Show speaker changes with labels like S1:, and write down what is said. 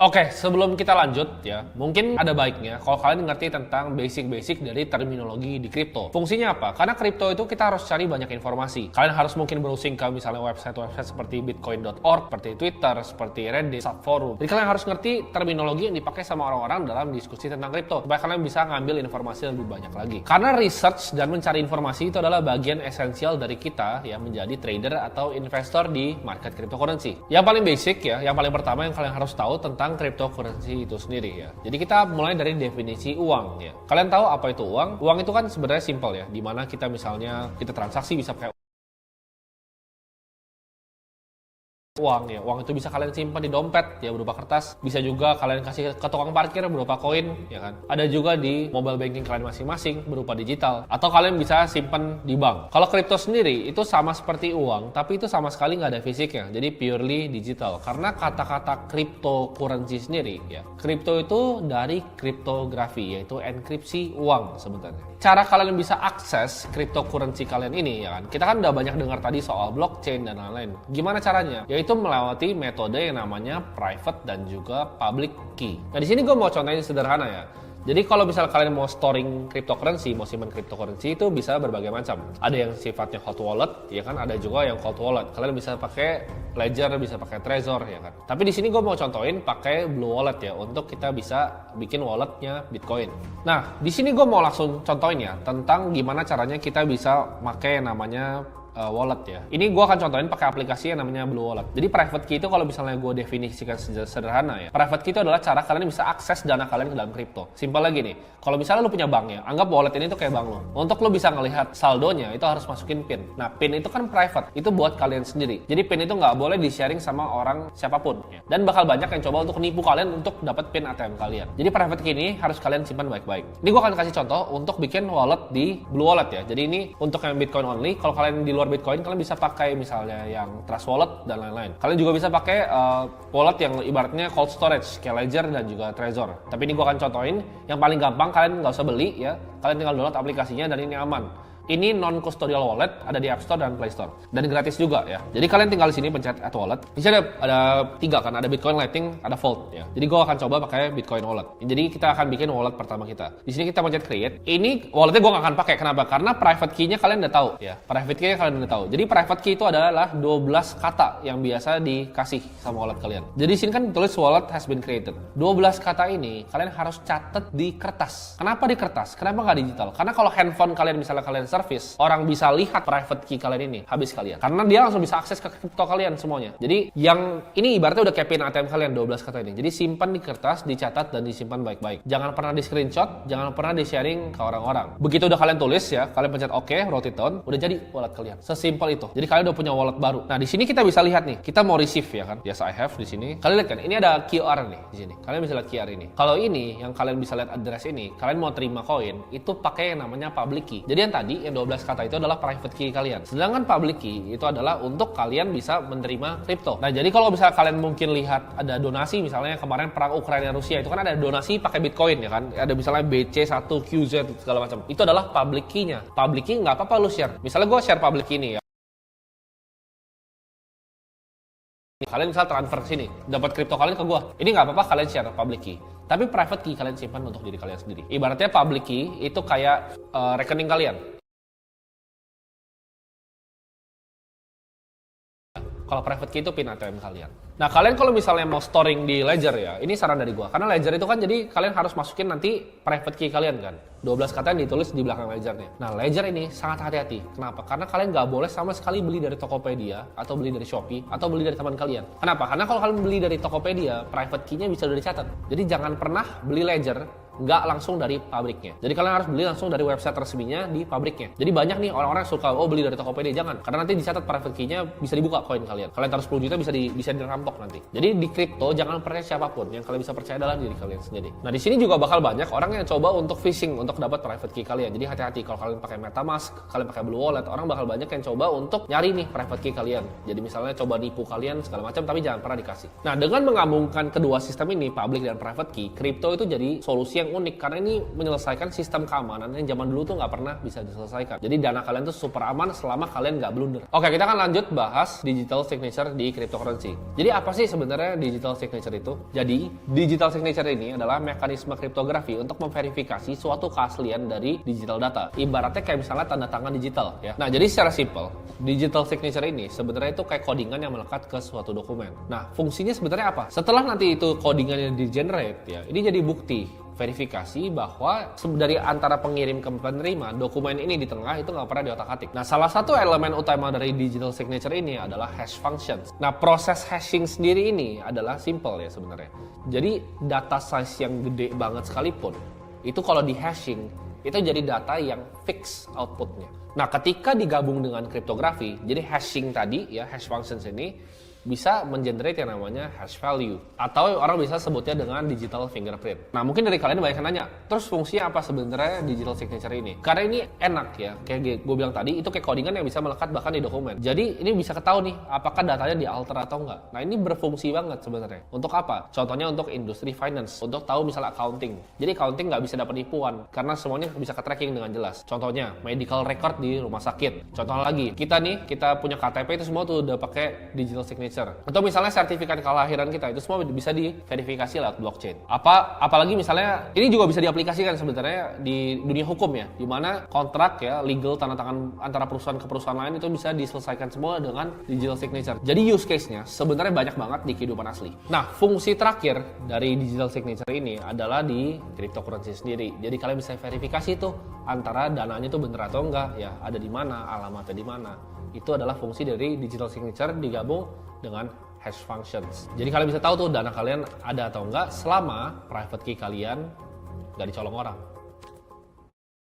S1: Oke, sebelum kita lanjut ya, mungkin ada baiknya kalau kalian ngerti tentang basic-basic dari terminologi di kripto. Fungsinya apa? Karena kripto itu kita harus cari banyak informasi. Kalian harus mungkin browsing ke misalnya website-website seperti bitcoin.org, seperti Twitter, seperti Reddit, subforum. Jadi kalian harus ngerti terminologi yang dipakai sama orang-orang dalam diskusi tentang kripto, supaya kalian bisa ngambil informasi lebih banyak lagi. Karena research dan mencari informasi itu adalah bagian esensial dari kita ya menjadi trader atau investor di market cryptocurrency. Yang paling basic ya, yang paling pertama yang kalian harus tahu tentang cryptocurrency itu sendiri ya. Jadi kita mulai dari definisi uang ya. Kalian tahu apa itu uang? Uang itu kan sebenarnya simple ya, dimana kita misalnya kita transaksi bisa pakai uang ya. Uang itu bisa kalian simpan di dompet ya berupa kertas, bisa juga kalian kasih ke tukang parkir berupa koin ya kan. Ada juga di mobile banking kalian masing-masing berupa digital, atau kalian bisa simpan di bank. Kalau kripto sendiri itu sama seperti uang, tapi itu sama sekali nggak ada fisiknya, jadi purely digital. Karena kata-kata cryptocurrency sendiri ya, kripto itu dari kriptografi, yaitu enkripsi uang sebenarnya. Cara kalian bisa akses cryptocurrency kalian ini ya kan, kita kan udah banyak dengar tadi soal blockchain dan lain-lain. Gimana caranya? Yaitu melewati metode yang namanya private dan juga public key. Nah di sini gue mau contohin sederhana ya. Jadi kalau misalnya kalian mau storing cryptocurrency, mau simpan cryptocurrency itu bisa berbagai macam. Ada yang sifatnya hot wallet, ya kan? Ada juga yang cold wallet. Kalian bisa pakai Ledger, bisa pakai Trezor, ya kan? Tapi di sini gue mau contohin pakai Blue Wallet ya, untuk kita bisa bikin walletnya Bitcoin. Nah, di sini gue mau langsung contohin ya tentang gimana caranya kita bisa pakai namanya wallet ya. Ini gue akan contohin pakai aplikasi yang namanya Blue Wallet. Jadi private key itu kalau misalnya gue definisikan sederhana ya, private key itu adalah cara kalian bisa akses dana kalian ke dalam kripto. Simpel lagi nih, kalau misalnya lu punya bank ya, anggap wallet ini tuh kayak bank lo. Untuk lu bisa ngelihat saldonya itu harus masukin PIN. Nah PIN itu kan private, itu buat kalian sendiri. Jadi PIN itu nggak boleh di-sharing sama orang siapapun ya. Dan bakal banyak yang coba untuk nipu kalian untuk dapat PIN ATM kalian. Jadi private key ini harus kalian simpan baik-baik. Ini gue akan kasih contoh untuk bikin wallet di Blue Wallet ya. Jadi ini untuk yang Bitcoin only. Kalau kalian di luar Bitcoin, kalian bisa pakai misalnya yang Trust Wallet dan lain-lain. Kalian juga bisa pakai wallet yang ibaratnya cold storage kayak Ledger dan juga Trezor. Tapi ini gue akan contohin yang paling gampang, kalian nggak usah beli ya. Kalian tinggal download aplikasinya dan ini aman. Ini non-custodial wallet, ada di App Store dan Play Store. Dan gratis juga ya. Jadi kalian tinggal di sini pencet add wallet. Di sini ada 3 kan, ada Bitcoin, Lightning, ada Vault ya. Jadi gue akan coba pakai Bitcoin wallet. Jadi kita akan bikin wallet pertama kita. Di sini kita pencet create. Ini walletnya gue nggak akan pakai. Kenapa? Karena private key-nya kalian udah tahu ya. Private key-nya kalian udah tahu. Jadi private key itu adalah 12 kata yang biasa dikasih sama wallet kalian. Jadi di sini kan ditulis wallet has been created. 12 kata ini kalian harus catat di kertas. Kenapa di kertas? Kenapa nggak digital? Karena kalau handphone kalian misalnya kalian service, orang bisa lihat private key kalian ini, habis kalian. Karena dia langsung bisa akses ke kripto kalian semuanya. Jadi yang ini ibaratnya udah kayak PIN ATM kalian 12 kata ini. Jadi simpan di kertas, dicatat dan disimpan baik-baik. Jangan pernah di screenshot, jangan pernah di sharing ke orang-orang. Begitu udah kalian tulis ya, kalian pencet OK, wrote it down, udah jadi wallet kalian. Sesimpel itu. Jadi kalian udah punya wallet baru. Nah, di sini kita bisa lihat nih, kita mau receive ya kan. Yes I have di sini. Kalian lihat kan, ini ada QR nih di sini. Kalian bisa lihat QR ini. Kalau ini yang kalian bisa lihat address ini, kalian mau terima koin, itu pakai yang namanya public key. Jadi yang tadi yang 12 kata itu adalah private key kalian. Sedangkan public key itu adalah untuk kalian bisa menerima kripto. Nah, jadi kalau misalnya kalian mungkin lihat ada donasi, misalnya kemarin perang Ukraina Rusia itu kan ada donasi pakai Bitcoin ya kan. Ada misalnya BC1QZ segala macam. Itu adalah public key-nya. Public key nggak apa-apa lu share. Misalnya gue share public key ini ya. Kalian misal transfer ke sini, dapat kripto kalian ke gua. Ini nggak apa-apa kalian share public key. Tapi private key kalian simpan untuk diri kalian sendiri. Ibaratnya public key itu kayak rekening kalian. Kalau private key itu PIN ATM kalian. Nah, kalian kalau misalnya mau storing di Ledger ya, ini saran dari gua. Karena Ledger itu kan jadi kalian harus masukin nanti private key kalian kan. 12 kata yang ditulis di belakang Ledgernya. Nah, Ledger ini sangat hati-hati. Kenapa? Karena kalian nggak boleh sama sekali beli dari Tokopedia, atau beli dari Shopee, atau beli dari teman kalian. Kenapa? Karena kalau kalian beli dari Tokopedia, private key-nya bisa udah dicatat. Jadi jangan pernah beli Ledger nggak langsung dari pabriknya. Jadi kalian harus beli langsung dari website resminya di pabriknya. Jadi banyak nih orang-orang yang suka, beli dari Tokopedia. Jangan. Karena nanti dicatat private key-nya bisa dibuka koin kalian. Kalian taruh 10 juta bisa dirampok nanti. Jadi di kripto jangan percaya siapapun. Yang kalian bisa percaya adalah diri kalian sendiri. Nah, di sini juga bakal banyak orang yang coba untuk phishing untuk dapat private key kalian. Jadi hati-hati kalau kalian pakai MetaMask, kalian pakai Blue Wallet, orang bakal banyak yang coba untuk nyari nih private key kalian. Jadi misalnya coba nipu kalian segala macam, tapi jangan pernah dikasih. Nah, dengan menggabungkan kedua sistem ini, public dan private key, kripto itu jadi solusi yang yang unik karena ini menyelesaikan sistem keamanan yang zaman dulu tuh nggak pernah bisa diselesaikan. Jadi dana kalian tuh super aman selama kalian nggak blunder. Oke, kita akan lanjut bahas digital signature di cryptocurrency. Jadi apa sih sebenarnya digital signature itu? Jadi digital signature ini adalah mekanisme kriptografi untuk memverifikasi suatu keaslian dari digital data. Ibaratnya kayak misalnya tanda tangan digital ya. Nah, jadi secara simple, digital signature ini sebenarnya itu kayak codingan yang melekat ke suatu dokumen. Nah, fungsinya sebenarnya apa? Setelah nanti itu codingannya di-generate ya, ini jadi bukti verifikasi bahwa dari antara pengirim ke penerima, dokumen ini di tengah itu nggak pernah diotak-atik. Nah, salah satu elemen utama dari digital signature ini adalah hash functions. Nah, proses hashing sendiri ini adalah simple ya sebenarnya. Jadi data size yang gede banget sekalipun, itu kalau di hashing itu jadi data yang fix outputnya. Nah, ketika digabung dengan kriptografi, jadi hashing tadi ya, hash functions ini bisa mengenerate yang namanya hash value, atau orang bisa sebutnya dengan digital fingerprint. Nah, mungkin dari kalian banyak yang nanya, terus fungsinya apa sebenarnya digital signature ini? Karena ini enak ya, kayak gue bilang tadi, itu kayak codingan yang bisa melekat bahkan di dokumen. Jadi ini bisa ketahui nih, apakah datanya dialter atau enggak. Nah, ini berfungsi banget sebenarnya. Untuk apa? Contohnya untuk industri finance, untuk tahu misalnya accounting. Jadi accounting nggak bisa dapat nipuan, karena semuanya bisa ke-tracking dengan jelas. Contohnya, medical record di rumah sakit. Contoh lagi, kita punya KTP itu semua tuh udah pakai digital signature. Atau misalnya sertifikat kelahiran kita itu semua bisa diverifikasi lewat blockchain. Apalagi misalnya ini juga bisa diaplikasikan sebenarnya di dunia hukum ya, di mana kontrak ya, legal tanda tangan antara perusahaan ke perusahaan lain itu bisa diselesaikan semua dengan digital signature. Jadi use case-nya sebenarnya banyak banget di kehidupan asli. Nah, fungsi terakhir dari digital signature ini adalah di cryptocurrency sendiri. Jadi kalian bisa verifikasi tuh antara dananya itu bener atau enggak ya, ada di mana, alamatnya di mana. Itu adalah fungsi dari digital signature digabung dengan hash functions. Jadi kalian bisa tahu tuh dana kalian ada atau enggak selama private key kalian nggak dicolong orang.